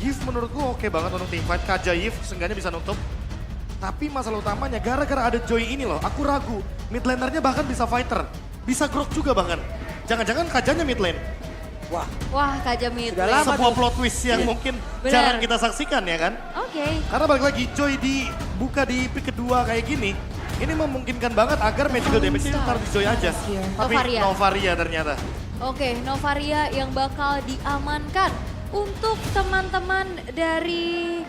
Yves menurutku oke banget untuk teamfight. Kaja Yves seenggaknya bisa nutup. Tapi masalah utamanya gara-gara ada Joy ini loh, aku ragu. Mid lanernya bahkan bisa fighter. Bisa grok juga bahkan. Jangan-jangan Kajanya mid lane. Wah, Kaja mid Sudah lane. lama Sebuah tuh. plot twist yang mungkin Benar. jarang kita saksikan ya kan. Oke. Karena balik lagi Joy dibuka di pick kedua kayak gini. Ini memungkinkan banget agar magical damage-nya ntar di Joy aja. Tapi Novaria. Novaria ternyata. Oke, Novaria yang bakal diamankan untuk teman-teman dari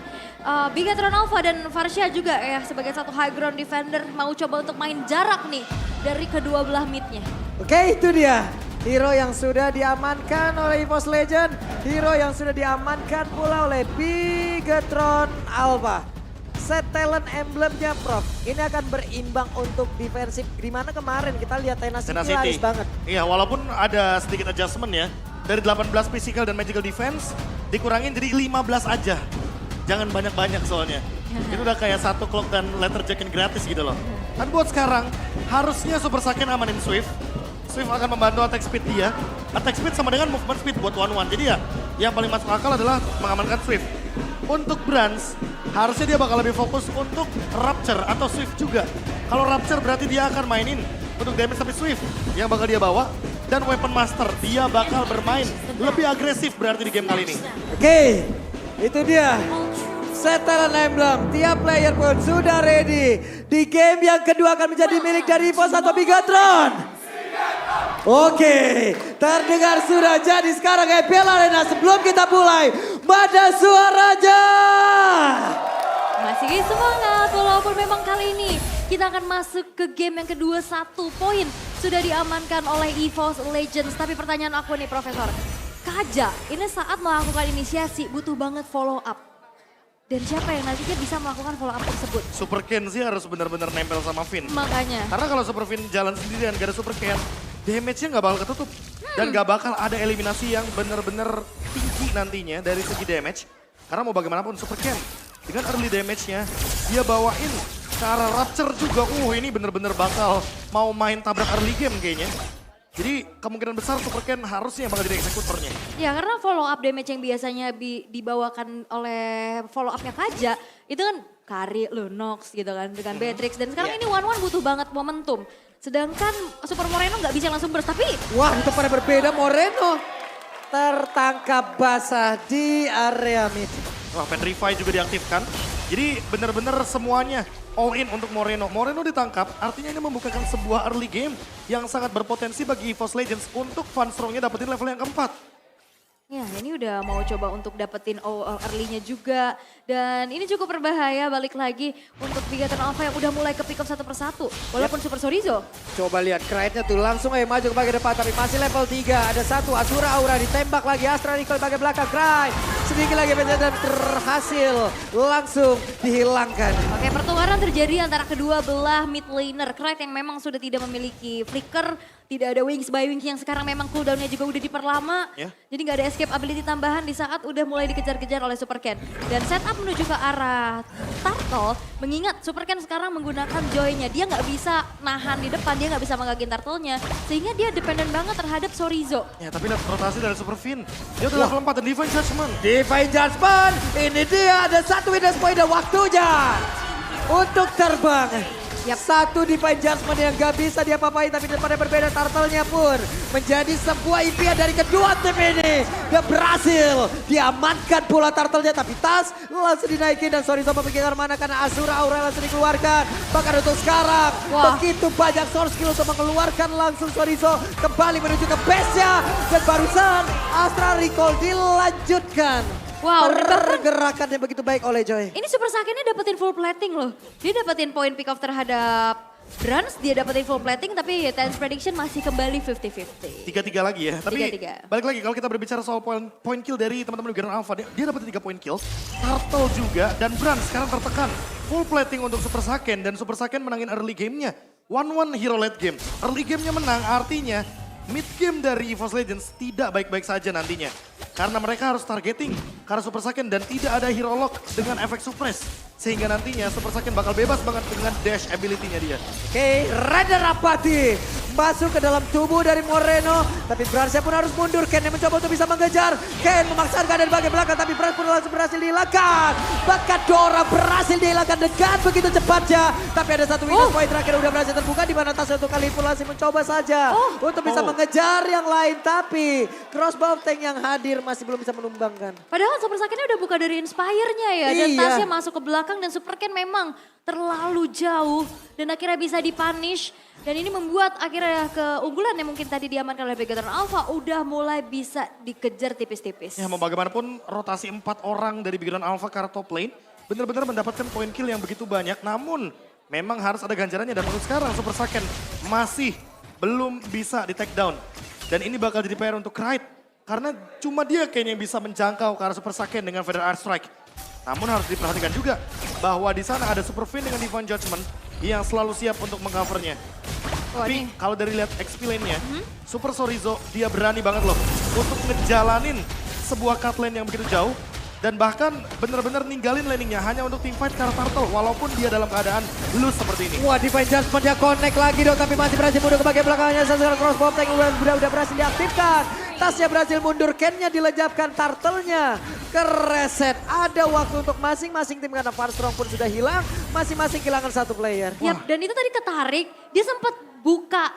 Bigatron Alpha dan Varsha juga ya sebagai satu high ground defender mau coba untuk main jarak nih dari kedua belah midnya. Oke, itu dia. Hero yang sudah diamankan oleh EVOS Legend. Hero yang sudah diamankan pula oleh Bigatron Alpha. Set talent emblemnya Prof. Ini akan berimbang untuk defensif. Dimana kemarin kita lihat Tenacity laris banget. Iya, walaupun ada sedikit adjustment ya. Dari 18 physical dan magical defense dikurangin jadi 15 aja. Jangan banyak-banyak soalnya. Itu udah kayak satu clock dan letter jack gratis gitu loh. Kan buat sekarang harusnya Super Saiyan amanin Swift. Swift akan membantu attack speed dia. Attack speed sama dengan movement speed buat 1-1. Jadi ya yang paling masuk akal adalah mengamankan Swift. Untuk Brans, harusnya dia bakal lebih fokus untuk Rapture atau Swift juga. Kalau Rapture berarti dia akan mainin untuk damage tapi Swift yang bakal dia bawa. Dan Weapon Master, dia bakal bermain lebih agresif berarti di game kali ini. Oke, itu dia. Set talent emblem, tiap player pun sudah ready. Di game yang kedua akan menjadi milik dari EVOS atau Bigatron. Oke, terdengar sudah jadi sekarang EPL Arena. Sebelum kita mulai, mana suaranya? Masih semangat walaupun memang kali ini kita akan masuk ke game yang kedua. 1 poin sudah diamankan oleh EVOS Legends. Tapi pertanyaan aku nih Profesor, Kaja ini saat melakukan inisiasi butuh banget follow up. Dan siapa yang nantinya bisa melakukan follow up tersebut? Super Ken sih harus benar-benar nempel sama Finn. Makanya. Karena kalau Super Finn jalan sendirian gak ada Super Ken, damage-nya gak bakal ketutup. Dan gak bakal ada eliminasi yang benar-benar tinggi nantinya dari segi damage. Karena mau bagaimanapun Super Ken dengan early damage-nya dia bawain ke arah Rapture juga. Ini benar-benar bakal mau main tabrak early game kayaknya. Jadi kemungkinan besar Super Ken harusnya yang bakal jadi eksekutornya. Ya karena follow up damage yang biasanya dibawakan oleh follow up-nya Kaja itu kan Kari, Lunox gitu kan dengan Beatrix. Dan sekarang ini One butuh banget momentum. Sedangkan Super Moreno nggak bisa langsung burst tapi... Wah, itu pada berbeda. Moreno tertangkap basah di area mid. Wah, Petrify juga diaktifkan. Jadi benar-benar semuanya all in untuk Moreno. Moreno ditangkap, artinya ini membukakan sebuah early game yang sangat berpotensi bagi EVOS Legends untuk Van Strong-nya dapetin level yang keempat. Ya ini udah mau coba untuk dapetin early-nya juga. Dan ini cukup berbahaya balik lagi untuk Bigatron Alpha yang udah mulai ke pick up satu persatu. Walaupun Super Sorizo. Coba lihat Krite-nya tuh langsung maju ke bagian depan tapi masih level 3. Ada satu Asura Aura ditembak lagi. Astra Nicole bagian belakang. Krite sedikit lagi dan berhasil langsung dihilangkan. Oke, pertukaran terjadi antara kedua belah mid laner. Krite yang memang sudah tidak memiliki flicker. Tidak ada Wings by Wings yang sekarang memang cooldown-nya juga udah diperlama. Ya. Jadi nggak ada escape ability tambahan di saat udah mulai dikejar-kejar oleh Super Ken. Dan setup menuju ke arah Turtle. Mengingat Super Ken sekarang menggunakan Joy-nya. Dia nggak bisa nahan di depan, dia nggak bisa menggagin Turtle-nya. Sehingga dia dependen banget terhadap Sorizo. Ya tapi lihat rotasi dari Super Finn. Dia udah level 4 dan Divine Judgment. Divine Judgment, ini dia ada satu witness point dan waktunya untuk terbang. Satu Divine Judgment yang gak bisa diapa-apain tapi daripada berbeda Turtle-nya pun menjadi sebuah impian dari kedua tim ini. Dia berhasil diamankan pula Turtle-nya tapi tas langsung dinaikin dan Sorizo memikirkan mana karena Asura Aura langsung dikeluarkan. Bahkan untuk sekarang begitu banyak source skill untuk mengeluarkan langsung Sorizo kembali menuju ke base-nya. Dan barusan Astra Recall dilanjutkan. Wow, pergerakannya begitu baik oleh Joy. Ini Super Saiyan-nya dapetin full plating loh. Dia dapetin point pick off terhadap Brans, dia dapetin full plating tapi Tense Prediction masih kembali 50-50. 3-3 lagi ya. Tapi 3-3. balik lagi kalau kita berbicara soal point kill dari teman-teman Bigatron Alpha. Dia dapetin 3 point kill. Turtle juga dan Brand sekarang tertekan. Full plating untuk Super Saiyan dan Super Saiyan menangin early game-nya. 1-1 hero late game. Early game-nya menang artinya mid game dari EVOS Legends tidak baik-baik saja nantinya. Karena mereka harus targeting karena Super Saiyan dan tidak ada hero lock dengan efek suppress. Sehingga nantinya Super Saiyan bakal bebas banget dengan dash ability-nya dia. Oke, Rada Rapati masuk ke dalam tubuh dari Moreno. Tapi Bransnya pun harus mundur. Ken yang mencoba untuk bisa mengejar. Ken memaksakan dari bagian belakang tapi Brans pun langsung berhasil dihilangkan. Bahkan Dora berhasil dihilangkan dengan begitu cepatnya. Tapi ada satu window point terakhir udah berhasil terbuka di mana Tas untuk kali Fulasi mencoba saja untuk bisa mengejar yang lain. Tapi crossbow tank yang hadir masih belum bisa menumbangkan. Padahal Super Saiyan udah buka dari Inspire-nya ya. Dan Tasnya masuk ke belakang dan Super Ken memang terlalu jauh. Dan akhirnya bisa dipunish. Dan ini membuat akhirnya keunggulan yang mungkin tadi diamankan oleh Begatron Alpha udah mulai bisa dikejar tipis-tipis. Ya mau bagaimanapun rotasi 4 orang dari Begatron Alpha ke arah top lane benar-benar mendapatkan poin kill yang begitu banyak. Namun memang harus ada ganjarannya dan untuk sekarang Super Saiyan masih belum bisa di take down. Dan ini bakal jadi PR untuk Kraid. Karena cuma dia kayaknya yang bisa menjangkau ke arah Super Saiyan dengan Feather Art Strike. Namun harus diperhatikan juga bahwa di sana ada Super Fin dengan Divine Judgment yang selalu siap untuk mengcovernya. Tapi kalau dari lihat XP lane-nya, Super Sorizo dia berani banget loh untuk ngejalanin sebuah cut lane yang begitu jauh. Dan bahkan benar-benar ninggalin landingnya hanya untuk teamfight ke arah Turtle walaupun dia dalam keadaan loose seperti ini. Wah, Divine Judgment dia connect lagi dong tapi masih berhasil mundur ke bagian belakangnya. Sesuai crossbow tank udah berhasil diaktifkan. Tasnya berhasil mundur, Ken-nya dilejapkan, Turtle-nya kereset. Ada waktu untuk masing-masing tim karena Farstrong pun sudah hilang. Masing-masing kehilangan satu player. Yap, dan itu tadi ketarik, dia sempat buka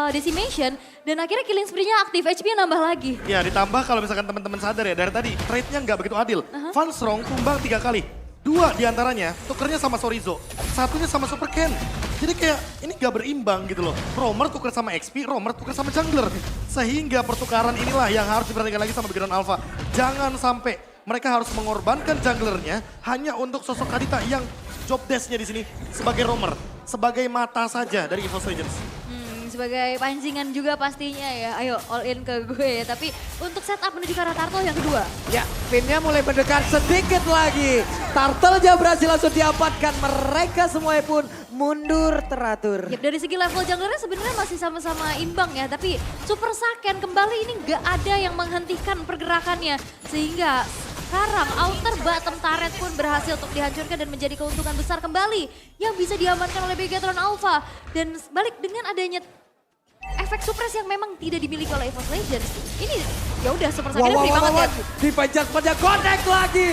decimation dan akhirnya killing spree-nya aktif, HP-nya nambah lagi. Ya ditambah kalau misalkan teman-teman sadar ya dari tadi trade-nya nggak begitu adil. Farstrong tumbang 3 kali. 2 diantaranya tukernya sama Sorizo, satunya sama Super Ken. Jadi kayak ini gak berimbang gitu loh. Romer tuker sama XP, Romer tuker sama jungler. Sehingga pertukaran inilah yang harus diperhatikan lagi sama Begatron Alpha. Jangan sampai mereka harus mengorbankan junglernya hanya untuk sosok Kadita yang job desk-nya di sini sebagai roamer, sebagai mata saja dari EVOS Legends. Sebagai pancingan juga pastinya ya, ayo all in ke gue ya. Tapi untuk setup menuju ke arah Turtle yang kedua. Ya, pinnya mulai mendekat sedikit lagi. Turtle-nya berhasil langsung diamankan. Mereka semuanya pun mundur teratur. Yap, dari segi level junglernya sebenarnya masih sama-sama imbang ya. Tapi Super Saiyan kembali ini gak ada yang menghentikan pergerakannya. Sehingga sekarang outer bottom turret pun berhasil untuk dihancurkan dan menjadi keuntungan besar kembali yang bisa diamankan oleh Begatron Alpha. Dan balik dengan adanya efek suppress yang memang tidak dimiliki oleh EVOS Legends. Ini ya udah Super Saiyan free banget ya. Divine Judgment connect lagi.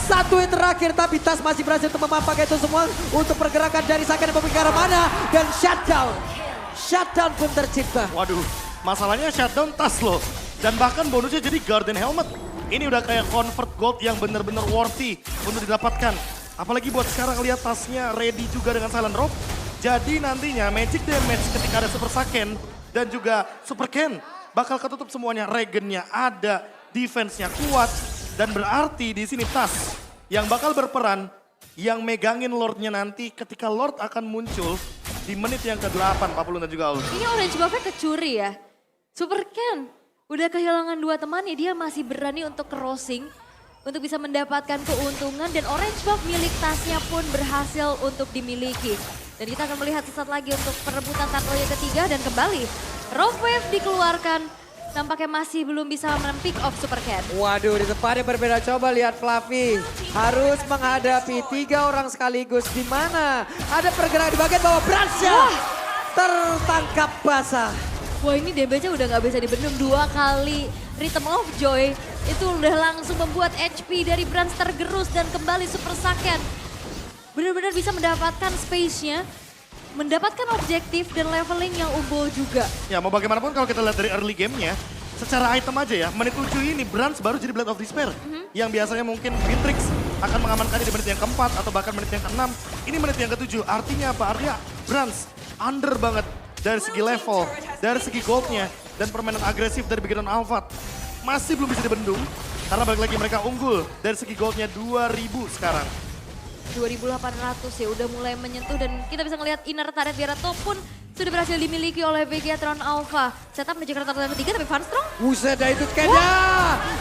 Satu yang terakhir tapi Tas masih berhasil untuk memakai itu semua untuk pergerakan dari Saiyan ke arah mana dan shutdown. Shutdown pun tercipta. Waduh, masalahnya shutdown Tas loh. Dan bahkan bonusnya jadi Guardian Helmet. Ini udah kayak convert gold yang bener-bener worthy untuk didapatkan. Apalagi buat sekarang lihat Tasnya ready juga dengan Silent Rope. Jadi nantinya magic damage ketika ada Super Saiyan dan juga Super Ken bakal ketutup semuanya. Regennya ada, defense-nya kuat. Dan berarti di sini Tas yang bakal berperan yang megangin Lord-nya nanti ketika Lord akan muncul di menit yang ke-8, 40 dan juga Aul. Ini orange buff-nya kecuri ya. Super Ken udah kehilangan 2 temannya, dia masih berani untuk crossing untuk bisa mendapatkan keuntungan dan orange buff milik Tasnya pun berhasil untuk dimiliki. Dan kita akan melihat sesaat lagi untuk perebutan turtle yang ketiga dan kembali Rope Wave dikeluarkan. Tampaknya masih belum bisa men-pick off Super Ken. Waduh, di tempat yang berbeda. Coba lihat Fluffy. Harus menghadapi 3 orang sekaligus. Di mana ada pergerakan di bagian bawah. Bransnya tertangkap basah. Wah, ini damage-nya udah gak bisa dibendung 2 kali. Rhythm of Joy itu udah langsung membuat HP dari Brans tergerus dan kembali Super Saiyan benar-benar bisa mendapatkan space-nya, mendapatkan objektif dan leveling yang unggul juga. Ya mau bagaimanapun kalau kita lihat dari early game-nya, secara item aja ya, menit 7 ini Brans baru jadi Blade of Despair. Yang biasanya mungkin Beatrix akan mengamankannya di menit yang keempat atau bahkan menit yang ke-6. Ini menit yang ke-7, artinya apa? Artinya Brans under banget dari segi level, dari segi goldnya, dan permainan agresif dari Begatron Alpha. Masih belum bisa dibendung, karena balik lagi mereka unggul dari segi goldnya 2000 sekarang. 2.800 ya udah mulai menyentuh dan kita bisa ngelihat inner turret Gerato pun sudah berhasil dimiliki oleh Begatron Alpha. Setup menuju ke turtle yang ketiga tapi Farstrong. Buset, itu Ken-nya.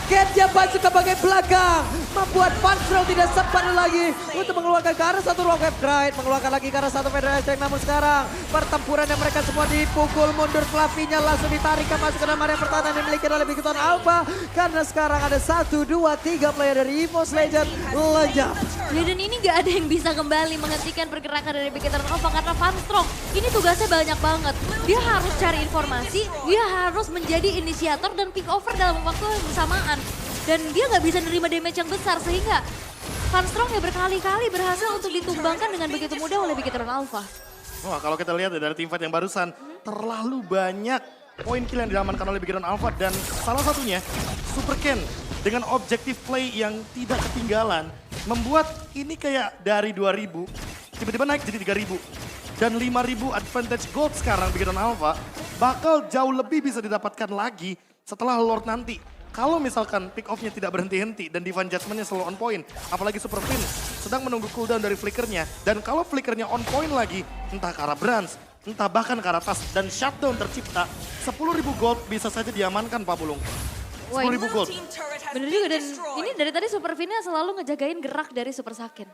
Ken-nya baju ke bagian belakang. membuat Funstrong tidak sempat lagi untuk mengeluarkan ke arah satu Rock Wave Grind, mengeluarkan lagi ke arah satu Federal Strike. Namun sekarang pertempuran yang mereka semua dipukul mundur, Flavinya langsung ditarik masuk ke dalam area pertahanan yang dimiliki oleh Big Ton Alpha. Karena sekarang ada 1, 2, 3 player dari EVOS Legends lenyap. Ya, dan ini gak ada yang bisa kembali menghentikan pergerakan dari Big Hit Alpha karena Funstrong ini tugasnya banyak banget. Dia harus cari informasi, dia harus menjadi inisiator dan pick over dalam waktu yang bersamaan. Dan dia nggak bisa nerima damage yang besar sehingga Funstrong ya berkali-kali berhasil untuk ditumbangkan dengan begitu mudah oleh Big Hit Alpha. Wah, kalau kita lihat dari teamfight yang barusan, terlalu banyak poin kill yang diamankan oleh Big Hit Alpha dan salah satunya Super Ken dengan objektif play yang tidak ketinggalan membuat ini kayak dari 2000 tiba-tiba naik jadi 3000 dan 5000 advantage gold sekarang Big Hit Alpha bakal jauh lebih bisa didapatkan lagi setelah Lord nanti. Kalau misalkan pick off-nya tidak berhenti-henti dan Divine Judgment-nya selalu on point, apalagi Super Fin sedang menunggu cooldown dari flickernya, dan kalau flickernya on point lagi, entah ke arah Brans, entah bahkan ke arah tas, dan shutdown tercipta, 10.000 gold bisa saja diamankan Pak Bulung. 10.000 gold. Bener juga, dan ini dari tadi Super Fin-nya selalu ngejagain gerak dari Super Saken.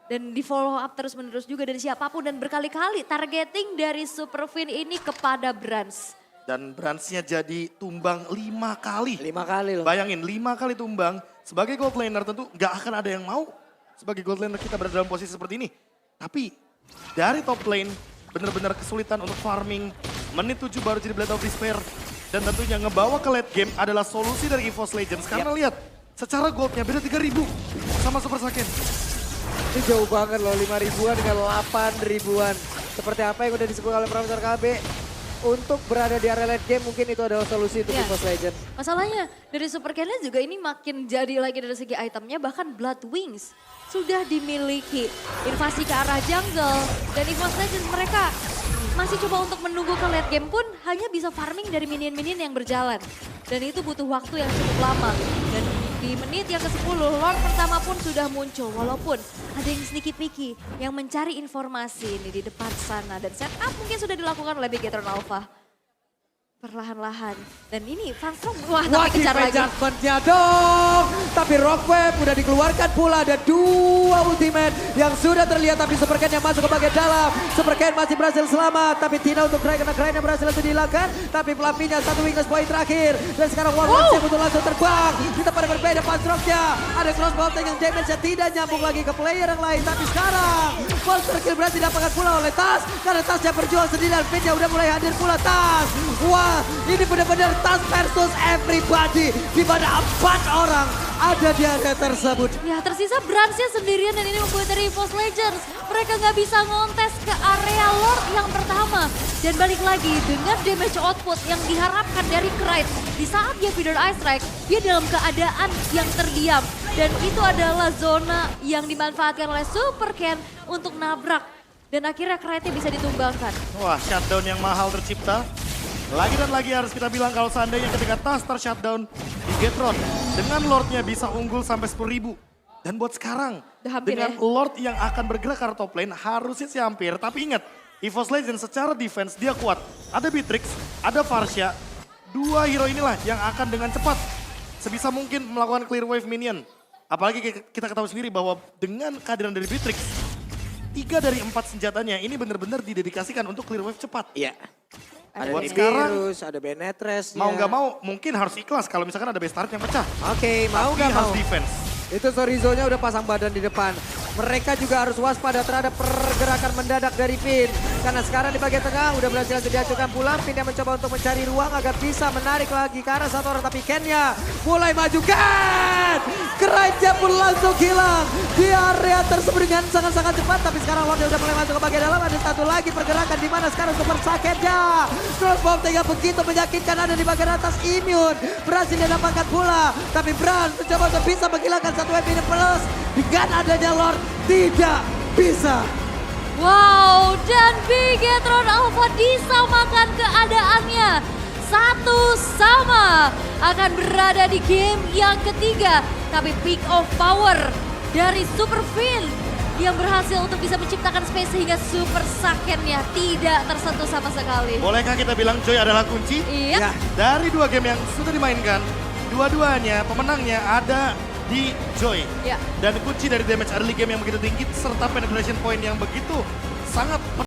Dan di follow up terus-menerus juga dari siapapun dan berkali-kali targeting dari Super Fin ini kepada Brans. Dan Bransnya jadi tumbang 5 kali. 5 kali loh. Bayangin 5 kali tumbang. Sebagai gold laner tentu gak akan ada yang mau. Sebagai gold laner kita berada dalam posisi seperti ini. Tapi dari top lane benar-benar kesulitan untuk farming. Menit 7 baru jadi Blade of Despair. Dan tentunya ngebawa ke late game adalah solusi dari EVOS Legends. Karena lihat secara goldnya beda 3.000 sama Super Saken. Ini jauh banget loh, 5 ribuan dengan 8 ribuan. Seperti apa yang udah disebut oleh Profesor KB. Untuk berada di area late game mungkin itu adalah solusi untuk EVOS Legends. Masalahnya dari Super Ken-nya juga ini makin jadi lagi dari segi itemnya, bahkan Blood Wings sudah dimiliki. Invasi ke arah jungle dan EVOS Legends mereka masih coba untuk menunggu ke late game pun hanya bisa farming dari minion-minion yang berjalan. Dan itu butuh waktu yang cukup lama. Dan di menit yang ke-10 Lord pertama pun sudah muncul. Walaupun ada yang sneaky peeky yang mencari informasi ini di depan sana. Dan setup mungkin sudah dilakukan oleh Big Hit Alpha. Perlahan-lahan. Dan ini Funstrong, wah tapi kejar lagi. Adjustment-nya dong. Tapi Rock Wave udah dikeluarkan pula. Ada 2 ultimate yang sudah terlihat. Tapi Super Ken yang masuk ke bagian dalam. Super Ken masih berhasil selamat. Tapi tidak untuk Grind karena Grind yang berhasil langsung dihilangkan. Tapi Flavinya 1 weakness point terakhir. Dan sekarang Warlord yang untuk langsung terbang. Kita pada berbeda Funstrong-nya. Ada crossbow yang damage-nya tidak nyambung lagi ke player yang lain. Tapi sekarang monster kill berhasil didapatkan pula oleh Tas. Karena Tasnya berjuang sendirian. Pinnya udah mulai hadir pula Tas. Wah. Ini benar-benar Tas versus everybody. Di mana 4 orang ada di area tersebut. Ya tersisa Bransnya sendirian dan ini membuat dari EVOS Legends. Mereka nggak bisa ngontes ke area Lord yang pertama. Dan balik lagi dengan damage output yang diharapkan dari Krite. Di saat dia feeder Ice Strike, dia dalam keadaan yang terdiam. Dan itu adalah zona yang dimanfaatkan oleh Super Ken untuk nabrak. Dan akhirnya Krite bisa ditumbangkan. Wah, shutdown yang mahal tercipta. Lagi dan lagi harus kita bilang kalau seandainya ketika Tas ter-shutdown di Gatron, dengan Lordnya bisa unggul sampai 10.000. Dan buat sekarang, Udah hampir dengan ya. Lord yang akan bergerak ke arah top lane, harusnya sih hampir. Tapi ingat, EVOS Legends secara defense dia kuat. Ada Beatrix, ada Varsha, 2 hero inilah yang akan dengan cepat sebisa mungkin melakukan clear wave minion. Apalagi kita ketahui sendiri bahwa dengan kehadiran dari Beatrix, 3 dari 4 senjatanya ini benar-benar didedikasikan untuk clear wave cepat. Iya. Ada Buat sekarang, Nidus, ada Benetres. mau nggak mau mungkin harus ikhlas kalau misalkan ada base turret yang pecah. Oke, mau Tapi nggak mau. harus defense. Itu Sorizo-nya udah pasang badan di depan. Mereka juga harus waspada terhadap pergerakan mendadak dari Finn. Karena sekarang di bagian tengah udah berhasil diajukan pulang. Finn yang mencoba untuk mencari ruang agar bisa menarik lagi ke arah satu orang. Tapi Ken-nya mulai maju. Ken! Kerajaan pun langsung hilang di area tersebut dengan sangat-sangat cepat. Tapi sekarang Lord udah mulai masuk ke bagian dalam. Ada satu lagi pergerakan di mana sekarang Super Saken-nya. Crossbow yang begitu menyakitkan ada di bagian atas. Immune berhasil didapatkan pula. Tapi Bran mencoba untuk bisa menghilangkan satu wave ini plus. Dengan adanya Lord tidak bisa. Wow, dan Big Hit Alpha disamakan keadaannya. 1-1 akan berada di game yang ketiga. Tapi peak of power dari Super Fin yang berhasil untuk bisa menciptakan space sehingga Super Saken-nya tidak tersentuh sama sekali. Bolehkah kita bilang Joy adalah kunci? Iya. Ya. Dari 2 game yang sudah dimainkan, dua-duanya pemenangnya ada di Joy. Ya. Dan kunci dari damage early game yang begitu tinggi serta penetration point yang begitu sangat